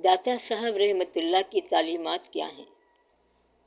داتا صاحب رحمۃ اللہ کی تعلیمات کیا ہیں؟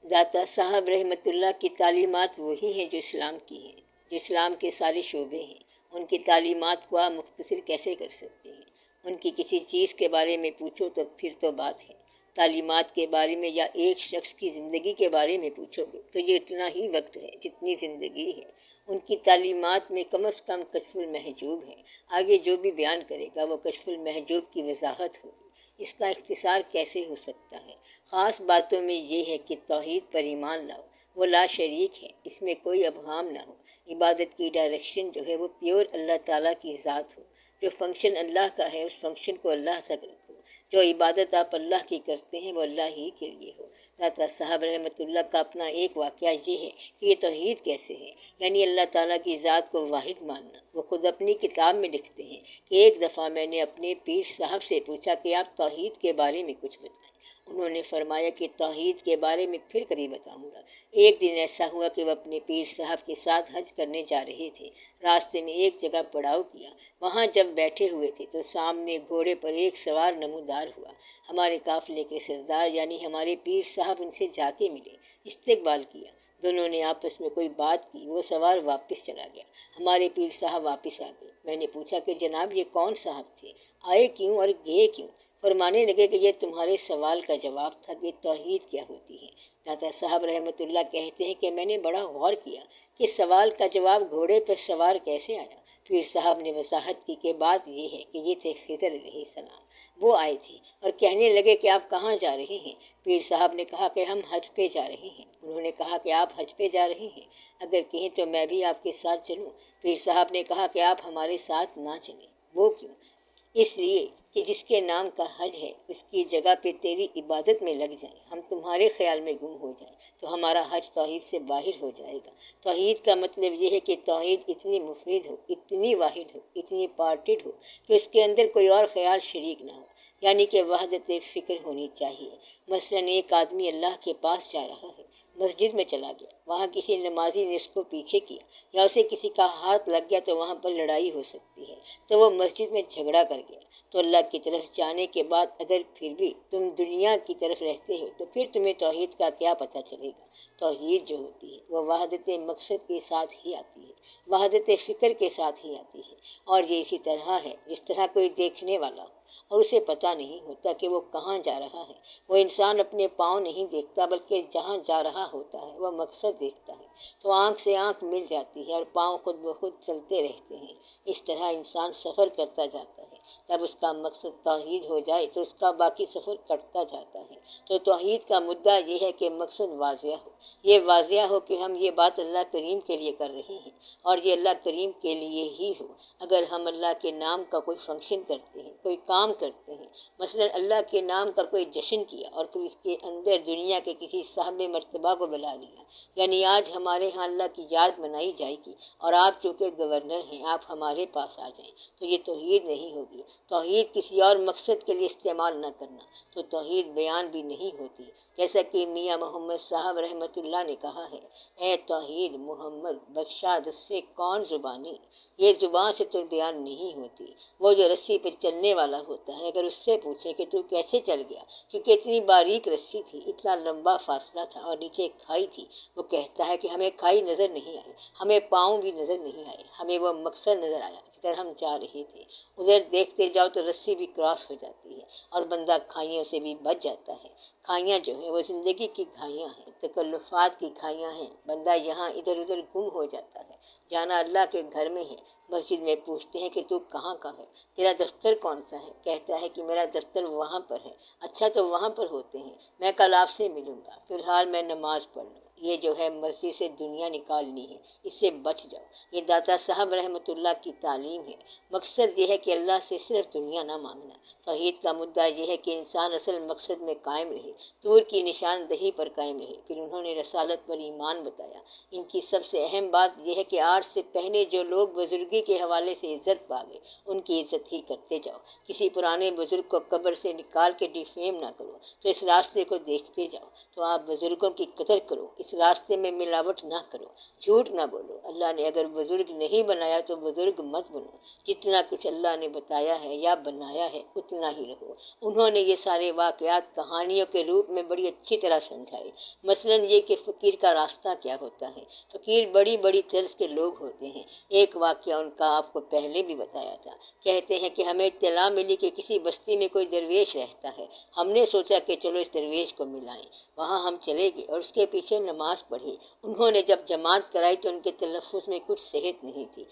داتا صاحب رحمۃ اللہ کی تعلیمات وہی ہیں جو اسلام کی ہیں، جو اسلام کے سارے شعبے ہیں۔ ان کی تعلیمات کو آپ مختصر کیسے کر سکتے ہیں؟ ان کی کسی چیز کے بارے میں پوچھو تو پھر تو بات ہے، تعلیمات کے بارے میں یا ایک شخص کی زندگی کے بارے میں پوچھو گے تو یہ اتنا ہی وقت ہے جتنی زندگی ہے۔ ان کی تعلیمات میں کم از کم کشف المحجوب ہے، آگے جو بھی بیان کرے گا وہ کشف المحجوب کی وضاحت ہوگی۔ اس کا اختصار کیسے ہو سکتا ہے؟ خاص باتوں میں یہ ہے کہ توحید پر ایمان لاؤ، وہ لا شریک ہے، اس میں کوئی ابہام نہ ہو۔ عبادت کی ڈائریکشن جو ہے وہ پیور اللہ تعالیٰ کی ذات ہو، جو فنکشن اللہ کا ہے اس فنکشن کو اللہ تک رکھو، جو عبادت آپ اللہ کی کرتے ہیں وہ اللہ ہی کے لیے ہو۔ داتا صاحب رحمۃ اللہ کا اپنا ایک واقعہ یہ ہے کہ یہ توحید کیسے ہے، یعنی اللہ تعالیٰ کی ذات کو واحد ماننا۔ وہ خود اپنی کتاب میں لکھتے ہیں کہ ایک دفعہ میں نے اپنے پیر صاحب سے پوچھا کہ آپ توحید کے بارے میں کچھ بتائیں۔ انہوں نے فرمایا کہ توحید کے بارے میں پھر کبھی بتاؤں گا۔ ایک دن ایسا ہوا کہ وہ اپنے پیر صاحب کے ساتھ حج کرنے جا رہے تھے، راستے میں ایک جگہ پڑاؤ کیا۔ وہاں جب بیٹھے ہوئے تھے تو سامنے گھوڑے پر ایک سوار نمودار ہوا۔ ہمارے قافلے کے سردار یعنی ہمارے پیر صاحب ان سے جا کے ملے، استقبال کیا۔ دونوں نے آپس میں کوئی بات کی، وہ سوار واپس چلا گیا۔ ہمارے پیر صاحب واپس آ گئے۔ میں نے پوچھا کہ جناب یہ کون صاحب تھے، آئے کیوں اور گئے کیوں؟ فرمانے لگے کہ یہ تمہارے سوال کا جواب تھا کہ توحید کیا ہوتی ہے۔ داتا صاحب رحمۃ اللہ کہتے ہیں کہ میں نے بڑا غور کیا کہ سوال کا جواب گھوڑے پر سوار کیسے آیا۔ پیر صاحب نے وضاحت کی کہ بات یہ ہے کہ یہ تھے خضر علیہ السلام۔ وہ آئے تھے اور کہنے لگے کہ آپ کہاں جا رہے ہیں؟ پیر صاحب نے کہا کہ ہم حج پہ جا رہے ہیں۔ انہوں نے کہا کہ آپ حج پہ جا رہے ہیں، اگر کہیں تو میں بھی آپ کے ساتھ چلوں۔ پیر صاحب نے کہا کہ آپ ہمارے ساتھ نہ چلیں۔ وہ کیوں؟ اس لیے کہ جس کے نام کا حج ہے اس کی جگہ پہ تیری عبادت میں لگ جائیں، ہم تمہارے خیال میں گم ہو جائیں تو ہمارا حج توحید سے باہر ہو جائے گا۔ توحید کا مطلب یہ ہے کہ توحید اتنی مفرد ہو، اتنی واحد ہو، اتنی پارٹڈ ہو کہ اس کے اندر کوئی اور خیال شریک نہ ہو، یعنی کہ وحدت فکر ہونی چاہیے۔ مثلاً ایک آدمی اللہ کے پاس جا رہا ہے، مسجد میں چلا گیا، وہاں کسی نمازی نے اس کو پیچھے کیا یا اسے کسی کا ہاتھ لگ گیا تو وہاں پر لڑائی ہو سکتی ہے، تو وہ مسجد میں جھگڑا کر گیا۔ تو اللہ کی طرف جانے کے بعد اگر پھر بھی تم دنیا کی طرف رہتے ہو تو پھر تمہیں توحید کا کیا پتہ چلے گا؟ توحید جو ہوتی ہے وہ وحدت مقصد کے ساتھ ہی آتی ہے، وحدت فکر کے ساتھ ہی آتی ہے۔ اور یہ اسی طرح ہے جس طرح کوئی دیکھنے والا ہو اور اسے پتہ نہیں ہوتا کہ وہ کہاں جا رہا ہے۔ وہ انسان اپنے پاؤں نہیں دیکھتا بلکہ جہاں جا رہا ہوتا ہے وہ مقصد دیکھتا ہے، تو آنکھ سے آنکھ مل جاتی ہے اور پاؤں خود بخود چلتے رہتے ہیں۔ اس طرح انسان سفر کرتا جاتا ہے، جب اس کا مقصد توحید ہو جائے تو اس کا باقی سفر کٹتا جاتا ہے۔ تو توحید کا مدعا یہ ہے کہ مقصد واضح ہو، یہ واضح ہو کہ ہم یہ بات اللہ کریم کے لیے کر رہے ہیں اور یہ اللہ کریم کے لیے ہی ہو۔ اگر ہم اللہ کے نام کا کوئی فنکشن کرتے ہیں، کوئی کام کرتے ہیں، مثلا اللہ کے نام کا کوئی جشن کیا اور پھر اس کے اندر دنیا کے کسی صاحب مرتبہ کو بلا لیا، یعنی آج ہمارے ہاں اللہ کی یاد منائی جائے گی اور آپ چونکہ گورنر ہیں آپ ہمارے پاس آ جائیں، تو یہ توحید نہیں ہوگی۔ توحید کسی اور مقصد کے لیے استعمال نہ کرنا تو توحید بیان بھی نہیں ہوتی۔ جیسا کہ میاں محمد صاحب رحمۃ اللہ نے کہا ہے، اے توحید محمد بخشا دست سے کون زبانی، یہ زبان سے تو بیان نہیں ہوتی۔ وہ جو رسی پہ چلنے والا ہوتا ہے اگر اس سے پوچھیں کہ تو کیسے چل گیا، کیونکہ اتنی باریک رسی تھی، اتنا لمبا فاصلہ تھا اور نیچے کھائی تھی، وہ کہتا ہے کہ ہمیں کھائی نظر نہیں آئی، ہمیں پاؤں بھی نظر نہیں آئے، ہمیں وہ مقصد نظر آیا جدھر ہم جا رہے تھے۔ ادھر دیکھتے جاؤ تو رسی بھی کراس ہو جاتی ہے اور بندہ کھائیوں سے بھی بچ جاتا ہے۔ کھائیاں جو ہیں وہ زندگی کی کھائیاں ہیں، تکلفات کی کھائیاں ہیں، بندہ یہاں ادھر ادھر گم ہو جاتا ہے۔ جانا اللہ کے گھر میں ہے، مسجد میں پوچھتے ہیں کہ تو کہاں کا ہے، تیرا دفتر کون سا ہے، کہتا ہے کہ میرا دفتر وہاں پر ہے، اچھا تو وہاں پر ہوتے ہیں، میں کل آپ سے ملوں گا، فی الحال میں نماز پڑھ لوں۔ یہ جو ہے مسجد سے دنیا نکالنی ہے، اس سے بچ جاؤ۔ یہ داتا صاحب رحمۃ اللہ کی تعلیم ہے۔ مقصد یہ ہے کہ اللہ سے صرف دنیا نہ مانگنا۔ توحید کا مدعا یہ ہے کہ انسان اصل مقصد میں قائم رہے، طور کی نشاندہی پر قائم رہے۔ پھر انہوں نے رسالت پر ایمان بتایا۔ ان کی سب سے اہم بات یہ ہے کہ آج سے پہلے جو لوگ بزرگی کے حوالے سے عزت پا گئے ان کی عزت ہی کرتے جاؤ۔ کسی پرانے بزرگ کو قبر سے نکال کے ڈیفیم نہ کرو، تو اس راستے کو دیکھتے جاؤ، تو آپ بزرگوں کی قدر کرو۔ اس اس راستے میں ملاوٹ نہ کرو، جھوٹ نہ بولو۔ اللہ نے اگر بزرگ نہیں بنایا تو بزرگ مت بنو، جتنا کچھ اللہ نے بتایا ہے یا بنایا ہے اتنا ہی رہو۔ انہوں نے یہ سارے واقعات کہانیوں کے روپ میں بڑی اچھی طرح سمجھائے، مثلاً یہ کہ فقیر کا راستہ کیا ہوتا ہے۔ فقیر بڑی بڑی طرز کے لوگ ہوتے ہیں۔ ایک واقعہ ان کا آپ کو پہلے بھی بتایا تھا۔ کہتے ہیں کہ ہمیں اطلاع ملی کہ کسی بستی میں کوئی درویش رہتا ہے۔ ہم نے سوچا کہ چلو اس درویش کو ملائیں۔ وہاں ہم چلے گئے اور اس کے پیچھے نماز پڑھی۔ انہوں نے جب جماعت کرائی تو ان کے تلفظ میں کچھ صحت نہیں تھی۔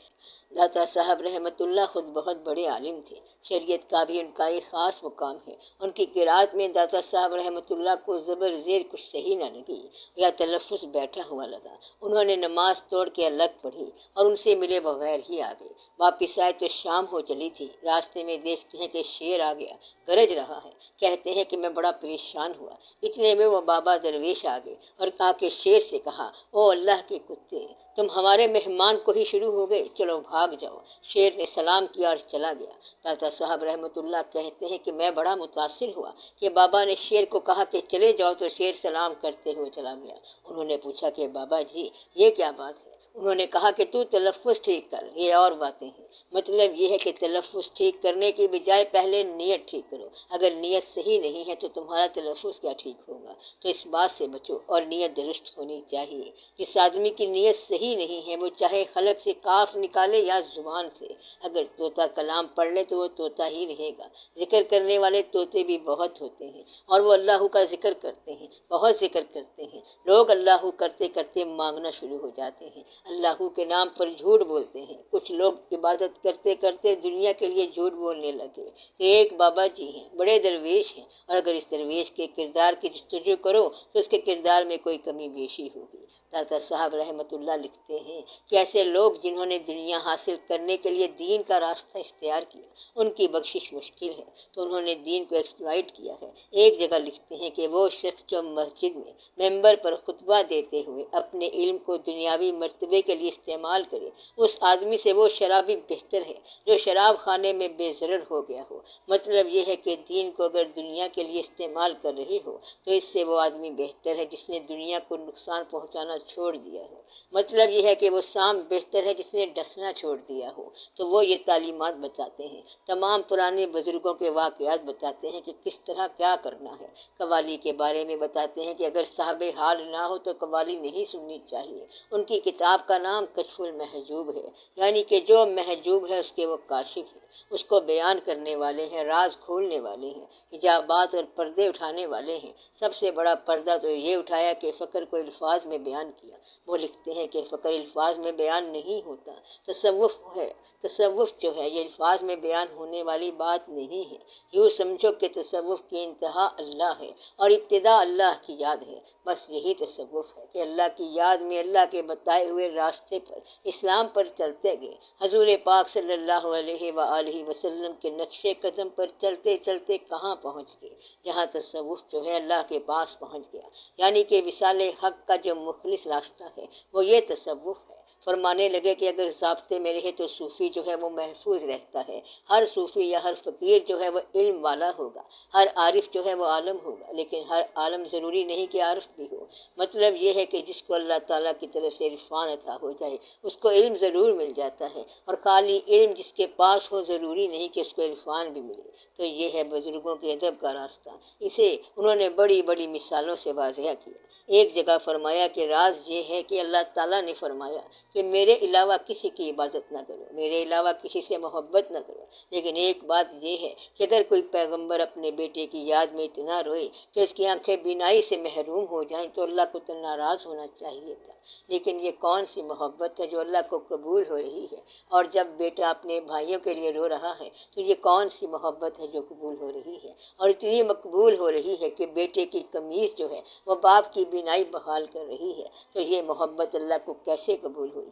داتا صاحب رحمۃ اللہ خود بہت بڑے عالم تھے، شریعت کا بھی ان کا ایک خاص مقام ہے۔ ان کی قرات میں داتا صاحب رحمۃ اللہ کو زبر زیر کچھ صحیح نہ لگی یا تلفظ بیٹھا ہوا لگا۔ انہوں نے نماز توڑ کے الگ پڑھی اور ان سے ملے بغیر ہی آ گئے۔ واپس آئے تو شام ہو چلی تھی۔ راستے میں دیکھتے ہیں کہ شیر آ گیا، گرج رہا ہے۔ کہتے ہیں کہ میں بڑا پریشان ہوا۔ اتنے میں وہ بابا درویش آ گئے اور آ کے شیر سے کہا، او اللہ کے کتے، تم ہمارے مہمان کو ہی شروع ہو گئے، چلو بھاگ جاؤ۔ شیر نے سلام کیا اور چلا گیا۔ داتا صاحب رحمۃ اللہ کہتے ہیں کہ میں بڑا متاثر ہوا کہ بابا نے شیر کو کہا کہ چلے جاؤ تو شیر سلام کرتے ہوئے چلا گیا۔ انہوں نے پوچھا کہ بابا جی یہ کیا بات ہے؟ انہوں نے کہا کہ تو تلفظ ٹھیک کر، یہ اور باتیں ہیں۔ مطلب یہ ہے کہ تلفظ ٹھیک کرنے کی بجائے پہلے نیت ٹھیک کرو۔ اگر نیت صحیح نہیں ہے تو تمہارا تلفظ کیا ٹھیک ہوگا؟ تو اس بات سے بچو اور نیت درست ہونی چاہیے۔ جس آدمی کی نیت صحیح نہیں ہے وہ چاہے خلق سے کاف نکالے یا زبان سے، اگر طوطا کلام پڑھ لے تو وہ طوطا ہی رہے گا۔ ذکر کرنے والے طوطے بھی بہت ہوتے ہیں اور وہ اللہ کا ذکر کرتے ہیں، بہت ذکر کرتے ہیں۔ لوگ اللہ کرتے کرتے مانگنا شروع ہو جاتے ہیں، اللہ کے نام پر جھوٹ بولتے ہیں۔ کچھ لوگ عبادت کرتے کرتے دنیا کے لیے جھوٹ بولنے لگے کہ ایک بابا جی ہیں، بڑے درویش ہیں، اور اگر اس درویش کے کردار کی جستجو کرو تو اس کے کردار میں کوئی کمی بیشی ہوگی۔ داتا صاحب رحمۃ اللہ لکھتے ہیں کہ ایسے لوگ جنہوں نے دنیا حاصل کرنے کے لیے دین کا راستہ اختیار کیا ان کی بخشش مشکل ہے، تو انہوں نے دین کو ایکسپلائٹ کیا ہے۔ ایک جگہ لکھتے ہیں کہ وہ شخص جو مسجد میں ممبر پر خطبہ دیتے ہوئے اپنے علم کو دنیاوی مرتبے کے لیے استعمال کرے، اس آدمی سے وہ شرابی بہتر ہے جو شراب خانے میں بے ضرر ہو گیا ہو۔ مطلب یہ ہے کہ دین کو اگر دنیا کے لیے استعمال کر رہے ہو تو اس سے وہ آدمی بہتر ہے جس نے دنیا کو نقصان پہنچانا چھوڑ دیا ہو۔ مطلب یہ ہے کہ وہ سام بہتر ہے جس نے ڈسنا چھوڑ دیا ہو۔ تو وہ یہ تعلیمات بتاتے ہیں، تمام پرانے بزرگوں کے واقعات بتاتے ہیں کہ کس طرح کیا کرنا ہے۔ قوالی کے بارے میں بتاتے ہیں کہ اگر صاحب حال نہ ہو تو قوالی نہیں سننی چاہیے۔ ان کی کتاب کا نام کشف المحجوب ہے، یعنی کہ جو محجوب ہے اس کے وہ کاشف ہے، اس کو بیان کرنے والے ہیں، راز کھولنے والے ہیں، حجابات اور پردے اٹھانے والے ہیں۔ سب سے بڑا پردہ تو یہ اٹھایا کہ فقر کو الفاظ میں بیان کیا۔ وہ لکھتے ہیں کہ فقر الفاظ میں بیان نہیں ہوتا، تصوف ہے۔ تصوف جو ہے یہ الفاظ میں بیان ہونے والی بات نہیں ہے۔ یوں سمجھو کہ تصوف کی انتہا اللہ ہے اور ابتدا اللہ کی یاد ہے، بس یہی تصوف ہے کہ اللہ کی یاد میں اللہ کے بتائے ہوئے راستے پر، اسلام پر چلتے گئے، حضور پاک صلی اللہ علیہ وآلہ وسلم کے نقش قدم پر چلتے چلتے کہاں پہنچ گئے؟ جہاں تصوف جو ہے اللہ کے پاس پہنچ گیا، یعنی کہ وصال حق کا جو مخلص راستہ ہے وہ یہ تصوف ہے۔ فرمانے لگے کہ اگر ضابطے میں رہے تو صوفی جو ہے وہ محفوظ رہتا ہے۔ ہر صوفی یا ہر فقیر جو ہے وہ علم والا ہوگا، ہر عارف جو ہے وہ عالم ہوگا، لیکن ہر عالم ضروری نہیں کہ عارف بھی ہو۔ مطلب یہ ہے کہ جس کو اللہ تعالیٰ کی طرف سے عرفان عطا ہو جائے اس کو علم ضرور مل جاتا ہے، اور خالی علم جس کے پاس ہو ضروری نہیں کہ اس کو عرفان بھی ملے۔ تو یہ ہے بزرگوں کے ادب کا راستہ، اسے انہوں نے بڑی بڑی مثالوں سے واضح کیا۔ ایک جگہ فرمایا کہ راز یہ ہے کہ اللہ تعالیٰ نے فرمایا کہ میرے علاوہ کسی کی عبادت نہ کرو، میرے علاوہ کسی سے محبت نہ کرو، لیکن ایک بات یہ ہے کہ اگر کوئی پیغمبر اپنے بیٹے کی یاد میں اتنا روئے کہ اس کی آنکھیں بینائی سے محروم ہو جائیں تو اللہ کو تو ناراض ہونا چاہیے تھا۔ لیکن یہ کون سی محبت ہے جو اللہ کو قبول ہو رہی ہے؟ اور جب بیٹا اپنے بھائیوں کے لیے رو رہا ہے تو یہ کون سی محبت ہے جو قبول ہو رہی ہے؟ اور اتنی مقبول ہو رہی ہے کہ بیٹے کی قمیص جو ہے وہ باپ کی بینائی بحال کر رہی ہے، تو یہ محبت اللہ کو کیسے قبول ہوئی؟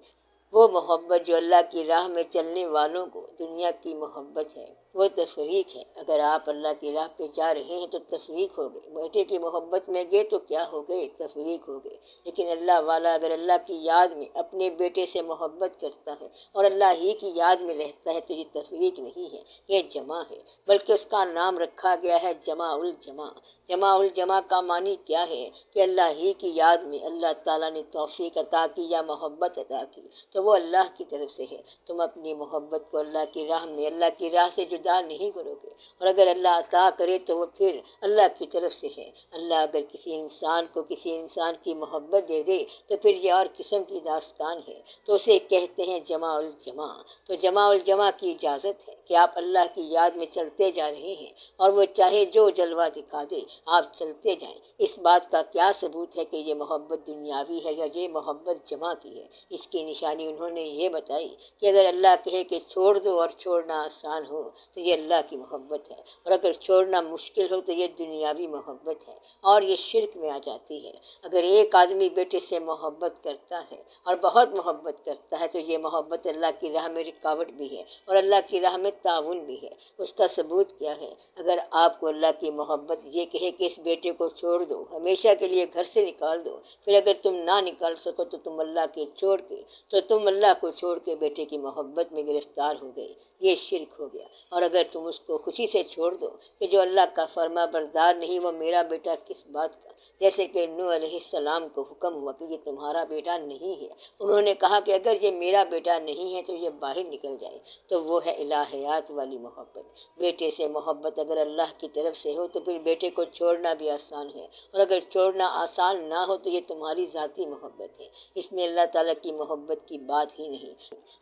وہ محبت جو اللہ کی راہ میں چلنے والوں کو دنیا کی محبت ہے۔ وہ تفریق ہے۔ اگر آپ اللہ کی راہ پہ جا رہے ہیں تو تفریق ہو گئی، بیٹے کی محبت میں گئے تو کیا ہو گئے؟ تفریق ہو گئی۔ لیکن اللہ والا اگر اللہ کی یاد میں اپنے بیٹے سے محبت کرتا ہے اور اللہ ہی کی یاد میں رہتا ہے تو یہ تفریق نہیں ہے، یہ جمع ہے، بلکہ اس کا نام رکھا گیا ہے جمع الجمع۔ جمع الجمع کا معنی کیا ہے کہ اللہ ہی کی یاد میں اللہ تعالیٰ نے توفیق عطا کی یا محبت عطا کی تو وہ اللہ کی طرف سے ہے۔ تم اپنی محبت کو اللہ کی راہ میں اللہ کی راہ سے جدا نہیں کرو گے، اور اگر اللہ عطا کرے تو وہ پھر اللہ کی طرف سے ہے۔ اللہ اگر کسی انسان کو کسی انسان کی محبت دے دے تو پھر یہ اور قسم کی داستان ہے، تو اسے کہتے ہیں جمع الجمع۔ تو جمع الجمع کی اجازت ہے کہ آپ اللہ کی یاد میں چلتے جا رہے ہیں اور وہ چاہے جو جلوہ دکھا دے آپ چلتے جائیں۔ اس بات کا کیا ثبوت ہے کہ یہ محبت دنیاوی ہے یا یہ محبت جمع کی ہے؟ اس کی نشانی انہوں نے یہ بتائی کہ اگر اللہ کہے کہ چھوڑ دو اور چھوڑنا آسان ہو تو یہ اللہ کی محبت ہے، اور اگر چھوڑنا مشکل ہو تو یہ دنیاوی محبت ہے اور یہ شرک میں آ جاتی ہے۔ اگر ایک آدمی بیٹے سے محبت کرتا ہے اور بہت محبت کرتا ہے تو یہ محبت اللہ کی راہ میں رکاوٹ بھی ہے اور اللہ کی راہ میں تعاون بھی ہے۔ اس کا ثبوت کیا ہے؟ اگر آپ کو اللہ کی محبت یہ کہے کہ اس بیٹے کو چھوڑ دو، ہمیشہ کے لیے گھر سے نکال دو، پھر اگر تم نہ نکال سکو تو تم اللہ کو چھوڑ کے بیٹے کی محبت میں گرفتار ہو گئے، یہ شرک ہو گیا۔ اور اگر تم اس کو خوشی سے چھوڑ دو کہ جو اللہ کا فرما بردار نہیں وہ میرا بیٹا کس بات کا، جیسے کہ نوح علیہ السلام کو حکم ہوا کہ یہ تمہارا بیٹا نہیں ہے، انہوں نے کہا کہ اگر یہ میرا بیٹا نہیں ہے تو یہ باہر نکل جائے، تو وہ ہے الہیات والی محبت۔ بیٹے سے محبت اگر اللہ کی طرف سے ہو تو پھر بیٹے کو چھوڑنا بھی آسان ہے، اور اگر چھوڑنا آسان نہ ہو تو یہ تمہاری ذاتی محبت ہے، اس میں اللہ تعالیٰ کی محبت کی بات ہی نہیں۔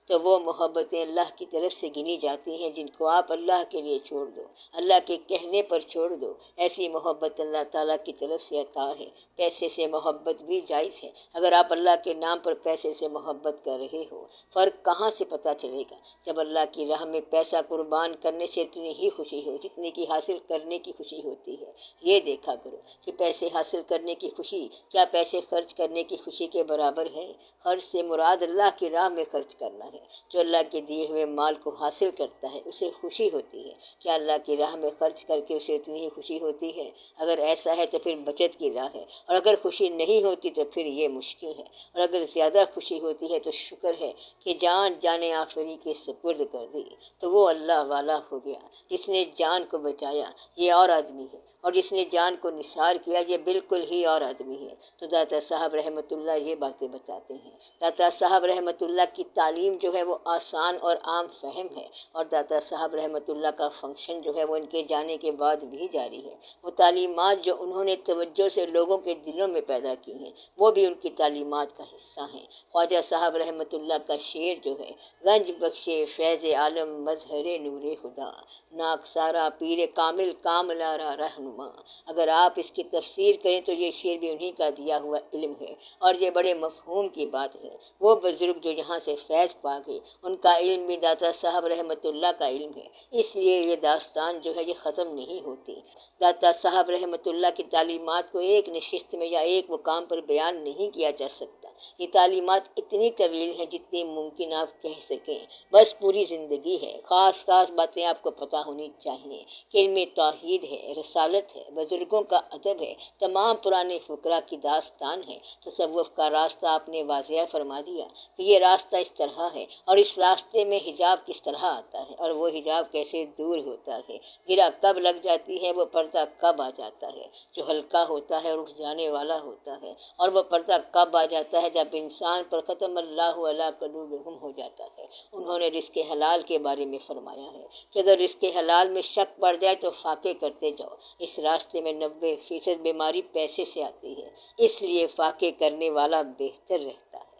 تو وہ محبتیں اللہ کی طرف سے گنی جاتی ہیں جن کو آپ اللہ کے لیے چھوڑ دو، اللہ کے کہنے پر چھوڑ دو۔ ایسی محبت اللہ تعالیٰ کی طرف سے عطا ہے۔ پیسے سے محبت بھی جائز ہے اگر آپ اللہ کے نام پر پیسے سے محبت کر رہے ہو۔ فرق کہاں سے پتہ چلے گا؟ جب اللہ کی راہ میں پیسہ قربان کرنے سے اتنی ہی خوشی ہو جتنی کی حاصل کرنے کی خوشی ہوتی ہے۔ یہ دیکھا کرو کہ پیسے حاصل کرنے کی خوشی کیا پیسے خرچ کرنے کی خوشی کے برابر ہے؟ خرچ سے مراد اللہ کی راہ میں خرچ کرنا ہے۔ جو اللہ کے دیے ہوئے مال کو حاصل کرتا ہے اسے خوشی ہوتی ہے، کیا اللہ کی راہ میں خرچ کر کے اسے اتنی ہی خوشی ہوتی ہے؟ اگر ایسا ہے تو پھر بچت کی راہ ہے، اور اگر خوشی نہیں ہوتی تو پھر یہ مشکل ہے، اور اگر زیادہ خوشی ہوتی ہے تو شکر ہے کہ جان آفری کے سپرد کر دی، تو وہ اللہ والا ہو گیا۔ جس نے جان کو بچایا یہ اور آدمی ہے، اور جس نے جان کو نثار کیا یہ بالکل ہی اور آدمی ہے۔ تو داتا صاحب رحمۃ اللہ یہ باتیں بتاتے ہیں۔ داتا صاحب رحمۃ اللہ کی تعلیم جو ہے وہ آسان اور عام فہم ہے، اور داتا صاحب رحمۃ اللہ کا فنکشن جو ہے وہ ان کے جانے کے بعد بھی جاری ہے۔ وہ تعلیمات جو انہوں نے توجہ سے لوگوں کے دلوں میں پیدا کی ہیں وہ بھی ان کی تعلیمات کا حصہ ہیں۔ خواجہ صاحب رحمۃ اللہ کا شعر جو ہے، گنج بخشے فیض عالم مظہر نور خدا، ناک سارا پیر کامل کاملارا رہنما۔ اگر آپ اس کی تفسیر کریں تو یہ شعر بھی انہی کا دیا ہوا علم ہے، اور یہ بڑے مفہوم کی بات ہے۔ وہ بزرگ جو یہاں سے فیض پا گئے ان کا علم بھی داتا صاحب رحمۃ اللہ کا علم ہے، اس لیے یہ داستان جو ہے یہ ختم نہیں ہوتی۔ داتا صاحب رحمۃ اللہ کی تعلیمات کو ایک نشست میں یا ایک مقام پر بیان نہیں کیا جا سکتا۔ یہ تعلیمات اتنی طویل ہیں جتنی ممکن آپ کہہ سکیں، بس پوری زندگی ہے۔ خاص باتیں آپ کو پتہ ہونی چاہیے کہ علم توحید ہے، رسالت ہے، بزرگوں کا ادب ہے، تمام پرانے فقراء کی داستان ہے۔ تصوف کا راستہ آپ نے واضح فرما دیا کہ یہ راستہ اس طرح ہے، اور اس راستے میں حجاب کس طرح آتا ہے اور وہ حجاب کیسے دور ہوتا ہے، گرا کب لگ جاتی ہے، وہ پردہ کب آ جاتا ہے جو ہلکا ہوتا ہے اور اٹھ جانے والا ہوتا ہے، اور وہ پردہ کب آ جاتا ہے جب انسان پر ختم اللہ علی قلوبہم ہو جاتا ہے۔ انہوں نے رزق حلال کے بارے میں فرمایا ہے کہ اگر رزق حلال میں شک پڑ جائے تو فاقے کرتے جاؤ، اس راستے میں 90% بیماری پیسے سے آتی ہے، اس لیے فاقے کرنے والا بہتر رہتا ہے۔